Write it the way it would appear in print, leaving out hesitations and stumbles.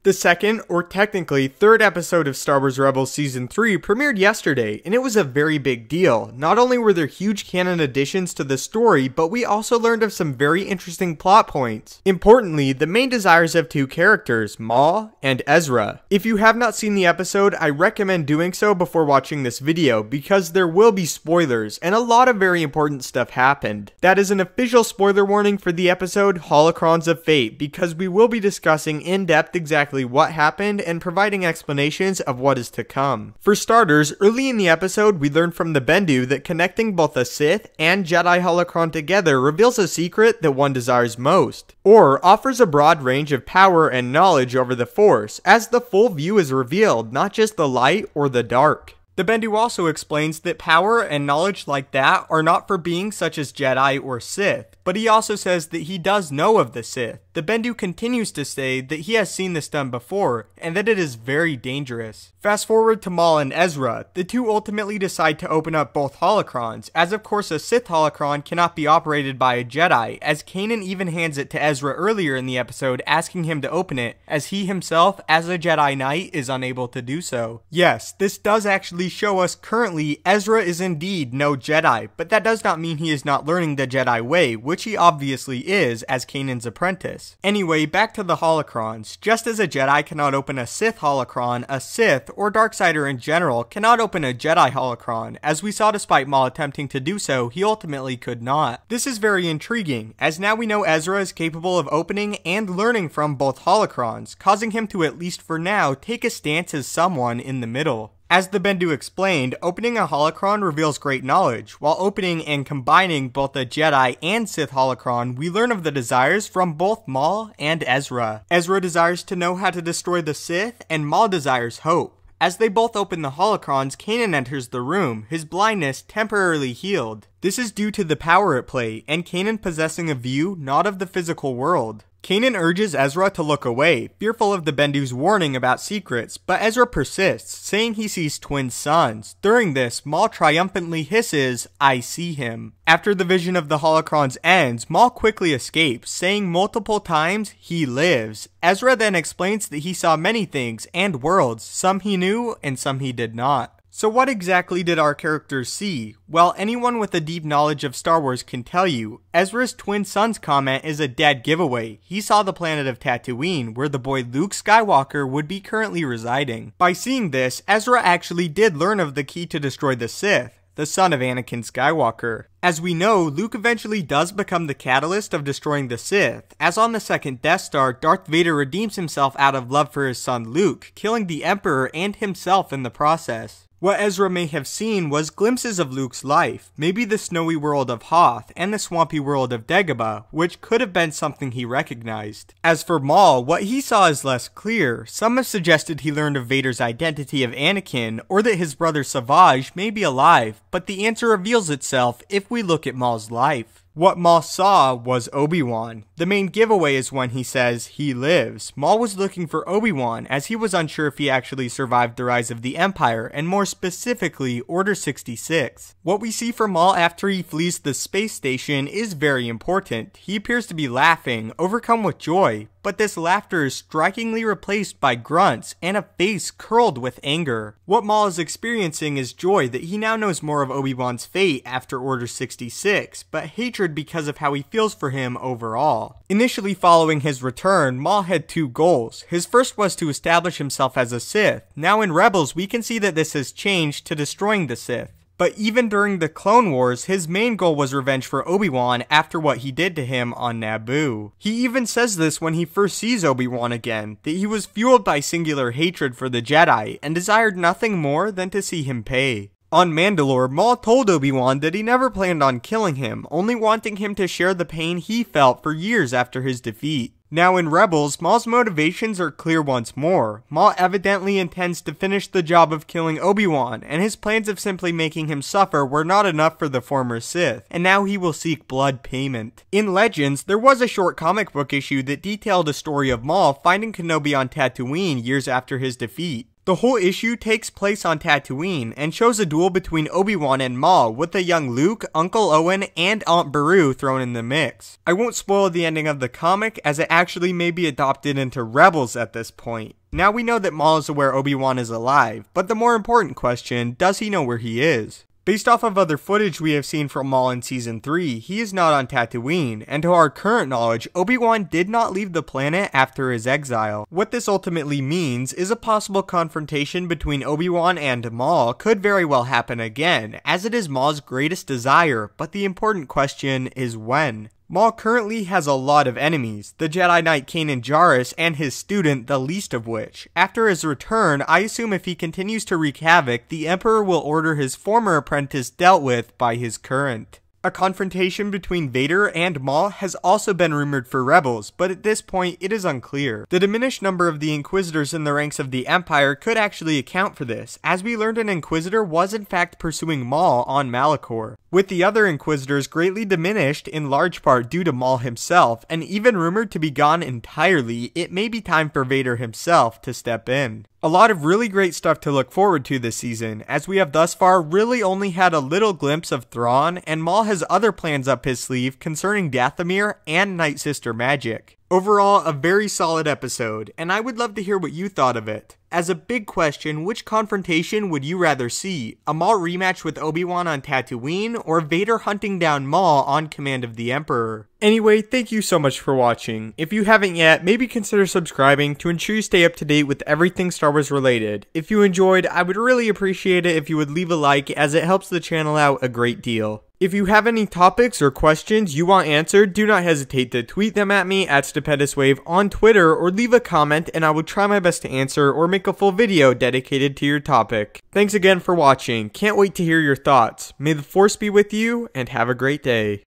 The second, or technically third episode of Star Wars Rebels Season 3 premiered yesterday, and it was a very big deal. Not only were there huge canon additions to the story, but we also learned of some very interesting plot points. Importantly, the main desires of two characters, Maul and Ezra. If you have not seen the episode, I recommend doing so before watching this video, because there will be spoilers, and a lot of very important stuff happened. That is an official spoiler warning for the episode Holocrons of Fate, because we will be discussing in depth exactly what happened and providing explanations of what is to come. For starters, early in the episode we learned from the Bendu that connecting both a Sith and Jedi holocron together reveals a secret that one desires most, or offers a broad range of power and knowledge over the Force, as the full view is revealed, not just the light or the dark. The Bendu also explains that power and knowledge like that are not for beings such as Jedi or Sith, but he also says that he does know of the Sith. The Bendu continues to say that he has seen this done before, and that it is very dangerous. Fast forward to Maul and Ezra. The two ultimately decide to open up both holocrons, as of course a Sith holocron cannot be operated by a Jedi, as Kanan even hands it to Ezra earlier in the episode asking him to open it, as he himself, as a Jedi Knight, is unable to do so. Yes, this does actually show us currently Ezra is indeed no Jedi, but that does not mean he is not learning the Jedi way, which he obviously is as Kanan's apprentice. Anyway, back to the holocrons. Just as a Jedi cannot open a Sith holocron, a Sith, or Darksider in general, cannot open a Jedi holocron. As we saw, despite Maul attempting to do so, he ultimately could not. This is very intriguing, as now we know Ezra is capable of opening and learning from both holocrons, causing him to, at least for now, take a stance as someone in the middle. As the Bendu explained, opening a holocron reveals great knowledge, while opening and combining both a Jedi and Sith holocron, we learn of the desires from both Maul and Ezra. Ezra desires to know how to destroy the Sith, and Maul desires hope. As they both open the holocrons, Kanan enters the room, his blindness temporarily healed. This is due to the power at play, and Kanan possessing a view not of the physical world. Kanan urges Ezra to look away, fearful of the Bendu's warning about secrets, but Ezra persists, saying he sees twin suns. During this, Maul triumphantly hisses, "I see him." After the vision of the holocrons ends, Maul quickly escapes, saying multiple times, "He lives." Ezra then explains that he saw many things and worlds, some he knew and some he did not. So what exactly did our characters see? Well, anyone with a deep knowledge of Star Wars can tell you, Ezra's twin suns comment is a dead giveaway. He saw the planet of Tatooine, where the boy Luke Skywalker would be currently residing. By seeing this, Ezra actually did learn of the key to destroy the Sith, the son of Anakin Skywalker. As we know, Luke eventually does become the catalyst of destroying the Sith, as on the second Death Star, Darth Vader redeems himself out of love for his son Luke, killing the Emperor and himself in the process. What Ezra may have seen was glimpses of Luke's life, maybe the snowy world of Hoth and the swampy world of Dagobah, which could have been something he recognized. As for Maul, what he saw is less clear. Some have suggested he learned of Vader's identity of Anakin, or that his brother Savage may be alive, but the answer reveals itself if we look at Maul's life. What Maul saw was Obi-Wan. The main giveaway is when he says, "He lives." Maul was looking for Obi-Wan, as he was unsure if he actually survived the rise of the Empire, and more specifically, Order 66. What we see from Maul after he flees the space station is very important. He appears to be laughing, overcome with joy, but this laughter is strikingly replaced by grunts and a face curled with anger. What Maul is experiencing is joy that he now knows more of Obi-Wan's fate after Order 66, but hatred because of how he feels for him overall. Initially following his return, Maul had two goals. His first was to establish himself as a Sith. Now in Rebels, we can see that this has changed to destroying the Sith. But even during the Clone Wars, his main goal was revenge for Obi-Wan after what he did to him on Naboo. He even says this when he first sees Obi-Wan again, that he was fueled by singular hatred for the Jedi, and desired nothing more than to see him pay. On Mandalore, Maul told Obi-Wan that he never planned on killing him, only wanting him to share the pain he felt for years after his defeat. Now in Rebels, Maul's motivations are clear once more. Maul evidently intends to finish the job of killing Obi-Wan, and his plans of simply making him suffer were not enough for the former Sith, and now he will seek blood payment. In Legends, there was a short comic book issue that detailed a story of Maul finding Kenobi on Tatooine years after his defeat. The whole issue takes place on Tatooine and shows a duel between Obi-Wan and Maul with a young Luke, Uncle Owen, and Aunt Beru thrown in the mix. I won't spoil the ending of the comic as it actually may be adopted into Rebels at this point. Now we know that Maul is aware Obi-Wan is alive, but the more important question, does he know where he is? Based off of other footage we have seen from Maul in Season 3, he is not on Tatooine, and to our current knowledge, Obi-Wan did not leave the planet after his exile. What this ultimately means is a possible confrontation between Obi-Wan and Maul could very well happen again, as it is Maul's greatest desire, but the important question is when. Maul currently has a lot of enemies, the Jedi Knight Kanan Jarrus and his student, the least of which. After his return, I assume if he continues to wreak havoc, the Emperor will order his former apprentice dealt with by his current. A confrontation between Vader and Maul has also been rumored for Rebels, but at this point it is unclear. The diminished number of the Inquisitors in the ranks of the Empire could actually account for this, as we learned an Inquisitor was in fact pursuing Maul on Malachor, with the other Inquisitors greatly diminished in large part due to Maul himself, and even rumored to be gone entirely. It may be time for Vader himself to step in. A lot of really great stuff to look forward to this season, as we have thus far really only had a little glimpse of Thrawn, and Maul has other plans up his sleeve concerning Dathomir and Night Sister magic. Overall, a very solid episode, and I would love to hear what you thought of it. As a big question, which confrontation would you rather see? A Maul rematch with Obi-Wan on Tatooine, or Vader hunting down Maul on command of the Emperor? Anyway, thank you so much for watching. If you haven't yet, maybe consider subscribing to ensure you stay up to date with everything Star Wars related. If you enjoyed, I would really appreciate it if you would leave a like, as it helps the channel out a great deal. If you have any topics or questions you want answered, do not hesitate to tweet them at me at StupendousWave on Twitter, or leave a comment and I will try my best to answer or make a full video dedicated to your topic. Thanks again for watching. Can't wait to hear your thoughts. May the Force be with you, and have a great day.